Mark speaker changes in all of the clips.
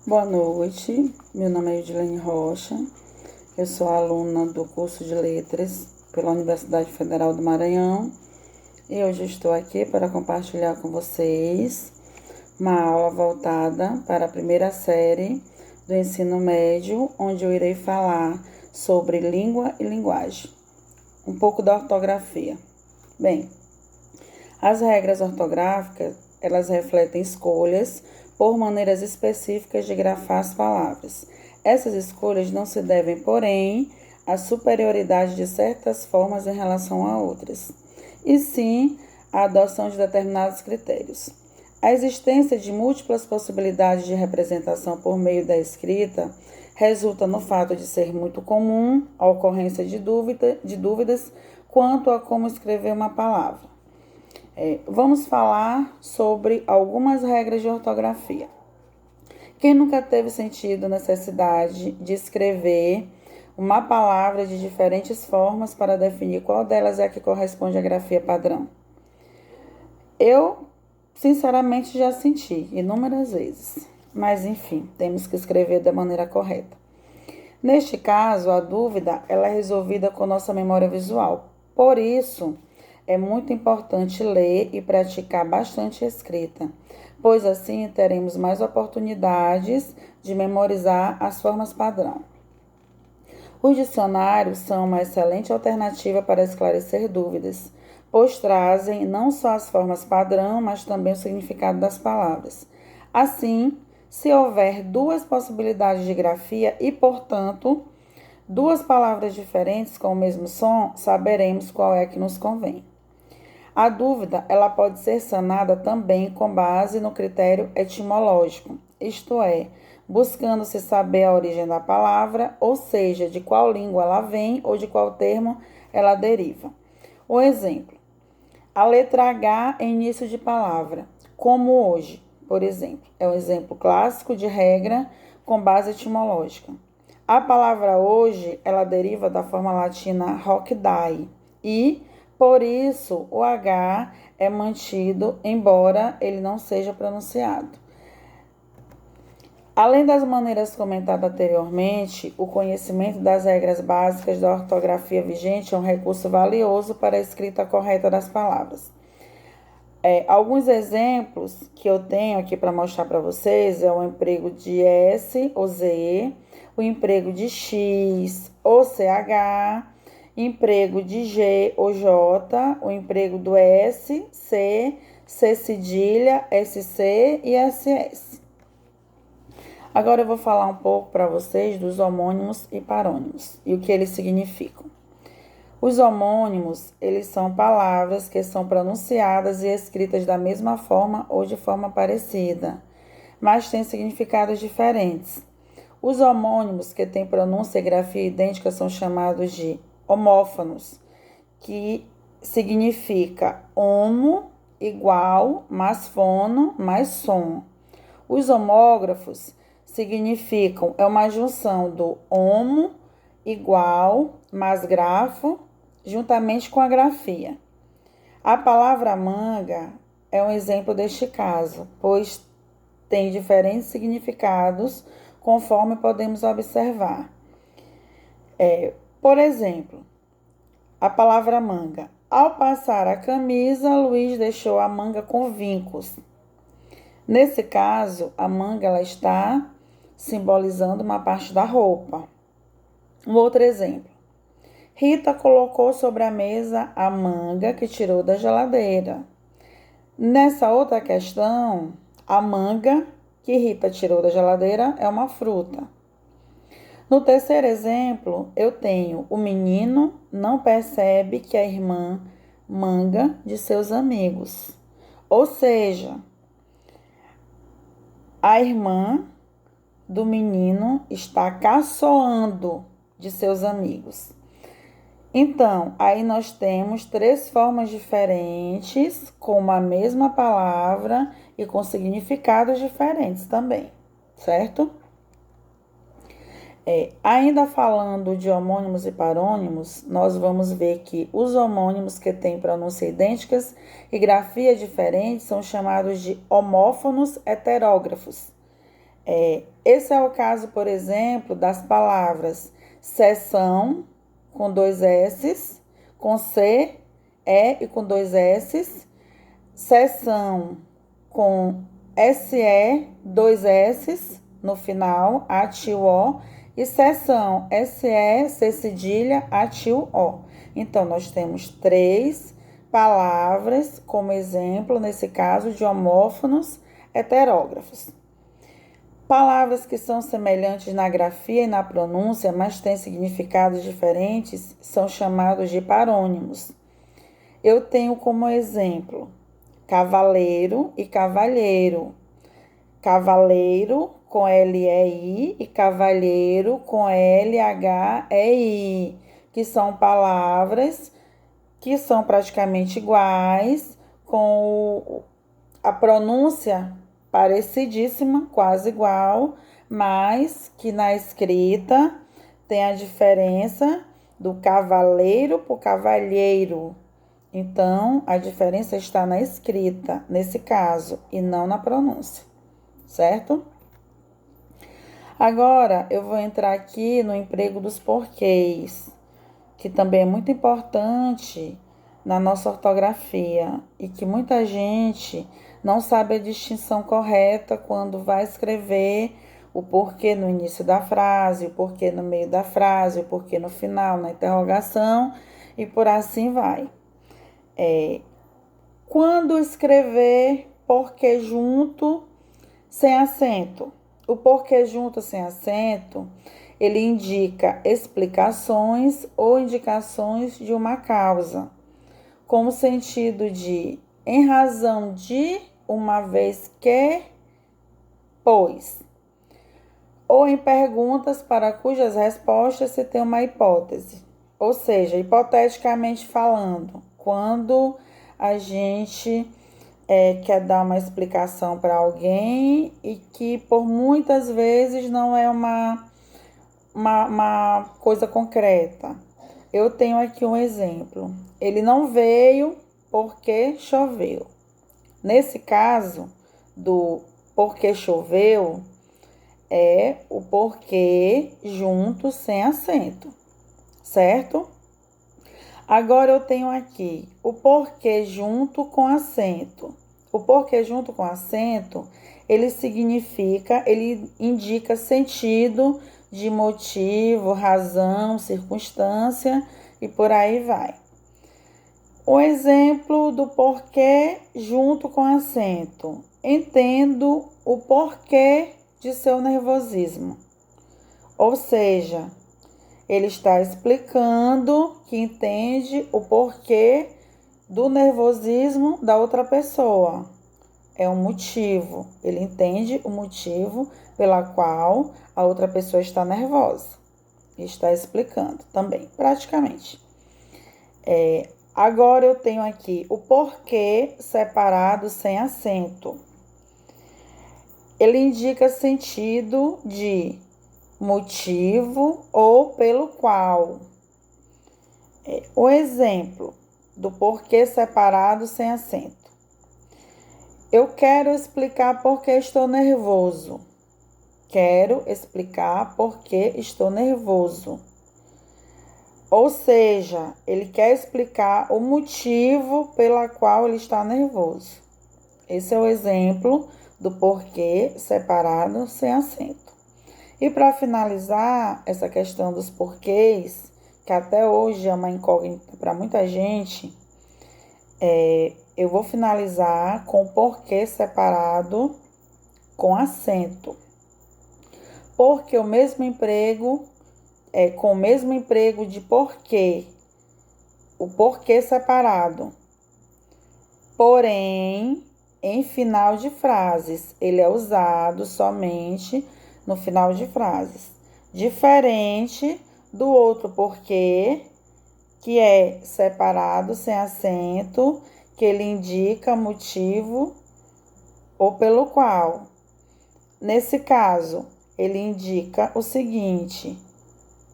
Speaker 1: Boa noite, meu nome é Edilene Rocha, eu sou aluna do curso de Letras pela Universidade Federal do Maranhão e hoje estou aqui para compartilhar com vocês uma aula voltada para a primeira série do ensino médio, onde eu irei falar sobre língua e linguagem, um pouco da ortografia. Bem, as regras ortográficas, elas refletem escolhas por maneiras específicas de grafar as palavras. Essas escolhas não se devem, porém, à superioridade de certas formas em relação a outras, e sim à adoção de determinados critérios. A existência de múltiplas possibilidades de representação por meio da escrita resulta no fato de ser muito comum a ocorrência de dúvidas quanto a como escrever uma palavra. Vamos falar sobre algumas regras de ortografia. Quem nunca teve sentido necessidade de escrever uma palavra de diferentes formas para definir qual delas é a que corresponde à grafia padrão? Eu, sinceramente, já senti inúmeras vezes, mas enfim, temos que escrever da maneira correta. Neste caso, a dúvida ela é resolvida com nossa memória visual. Por isso, é muito importante ler e praticar bastante a escrita, pois assim teremos mais oportunidades de memorizar as formas padrão. Os dicionários são uma excelente alternativa para esclarecer dúvidas, pois trazem não só as formas padrão, mas também o significado das palavras. Assim, se houver duas possibilidades de grafia e, portanto, duas palavras diferentes com o mesmo som, saberemos qual é que nos convém. A dúvida ela pode ser sanada também com base no critério etimológico, isto é, buscando-se saber a origem da palavra, ou seja, de qual língua ela vem ou de qual termo ela deriva. Um exemplo, a letra H é início de palavra, como hoje, por exemplo, é um exemplo clássico de regra com base etimológica. A palavra hoje, ela deriva da forma latina hoc dai e, por isso, o H é mantido, embora ele não seja pronunciado. Além das maneiras comentadas anteriormente, o conhecimento das regras básicas da ortografia vigente é um recurso valioso para a escrita correta das palavras. Alguns exemplos que eu tenho aqui para mostrar para vocês é o emprego de S ou Z, o emprego de X ou CH, emprego de G ou J, o emprego do S, C, C cedilha, SC e SS. Agora eu vou falar um pouco para vocês dos homônimos e parônimos e o que eles significam. Os homônimos, eles são palavras que são pronunciadas e escritas da mesma forma ou de forma parecida, mas têm significados diferentes. Os homônimos que têm pronúncia e grafia idêntica são chamados de homófonos, que significa homo, igual, mais fono, mais som. Os homógrafos significam, é uma junção do homo, igual, mais grafo, juntamente com a grafia. A palavra manga é um exemplo deste caso, pois tem diferentes significados conforme podemos observar. Por exemplo, a palavra manga. Ao passar a camisa, Luiz deixou a manga com vincos. Nesse caso, a manga ela está simbolizando uma parte da roupa. Um outro exemplo. Rita colocou sobre a mesa a manga que tirou da geladeira. Nessa outra questão, a manga que Rita tirou da geladeira é uma fruta. No terceiro exemplo, eu tenho o menino não percebe que a irmã manga de seus amigos. Ou seja, a irmã do menino está caçoando de seus amigos. Então, aí nós temos três formas diferentes, com uma mesma palavra e com significados diferentes também, certo? Ainda falando de homônimos e parônimos, nós vamos ver que os homônimos que têm pronúncia idênticas e grafia diferente são chamados de homófonos heterógrafos. Esse é o caso, por exemplo, das palavras sessão, com 2 S's, com C, E e com 2 S's, sessão com SE, 2 S's no final, A, T, O, e sessão SE, C cedilha, A, T, O. Então, nós temos 3 palavras como exemplo, nesse caso, de homófonos heterógrafos. Palavras que são semelhantes na grafia e na pronúncia, mas têm significados diferentes, são chamados de parônimos. Eu tenho como exemplo cavaleiro e cavalheiro. Cavaleiro com L-E-I e cavalheiro com L-H-E-I, que são palavras que são praticamente iguais, com a pronúncia parecidíssima, quase igual, mas que na escrita tem a diferença do cavaleiro para o cavalheiro. Então, a diferença está na escrita, nesse caso, e não na pronúncia, certo? Agora, eu vou entrar aqui no emprego dos porquês, que também é muito importante na nossa ortografia e que muita gente não sabe a distinção correta quando vai escrever o porquê no início da frase, o porquê no meio da frase, o porquê no final, na interrogação e por assim vai. Quando escrever porquê junto sem acento? O porquê junto sem acento, ele indica explicações ou indicações de uma causa, com o sentido de em razão de, uma vez que, pois. Ou em perguntas para cujas respostas se tem uma hipótese. Ou seja, hipoteticamente falando, quando a gente quer dar uma explicação para alguém e que por muitas vezes não é uma coisa concreta. Eu tenho aqui um exemplo. Ele não veio porque choveu. Nesse caso, do porque choveu, é o porquê junto sem acento, certo? Agora eu tenho aqui o porquê junto com acento. O porquê junto com acento, ele indica sentido de motivo, razão, circunstância e por aí vai. O exemplo do porquê junto com acento. Entendo o porquê de seu nervosismo. Ou seja, ele está explicando que entende o porquê do nervosismo da outra pessoa. É um motivo. Ele entende o motivo pela qual a outra pessoa está nervosa. Está explicando também, praticamente. Agora eu tenho aqui o porquê separado sem acento. Ele indica sentido de motivo ou pelo qual. O exemplo do porquê separado sem acento. Eu quero explicar por que estou nervoso. Quero explicar por que estou nervoso. Ou seja, ele quer explicar o motivo pela qual ele está nervoso. Esse é o exemplo do porquê separado sem acento. E para finalizar essa questão dos porquês, que até hoje é uma incógnita para muita gente, eu vou finalizar com o porquê separado com acento. Porque o mesmo emprego, com o mesmo emprego de porquê, o porquê separado. Porém, em final de frases, ele é usado somente no final de frases. Diferente do outro porquê, que é separado sem acento, que ele indica motivo ou pelo qual. Nesse caso, ele indica o seguinte: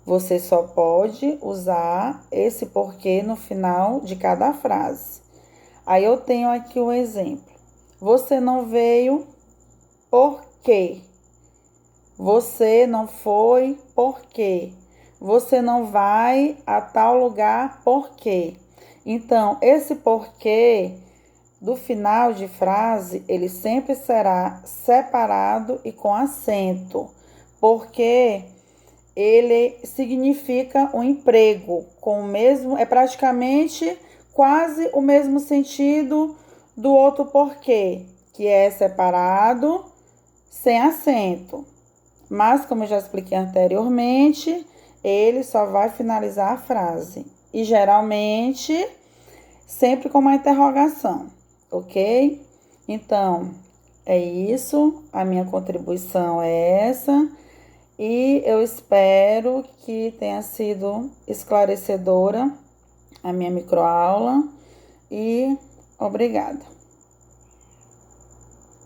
Speaker 1: você só pode usar esse porquê no final de cada frase. Aí eu tenho aqui um exemplo. Você não veio por quê? Você não foi por quê? Você não vai a tal lugar por quê? Então, esse porquê do final de frase, ele sempre será separado e com acento, porque ele significa um emprego com o mesmo, é praticamente quase o mesmo sentido do outro porquê, que é separado sem acento. Mas, como eu já expliquei anteriormente, ele só vai finalizar a frase. E geralmente, sempre com uma interrogação, ok? Então, é isso. A minha contribuição é essa. E eu espero que tenha sido esclarecedora a minha microaula. E obrigada.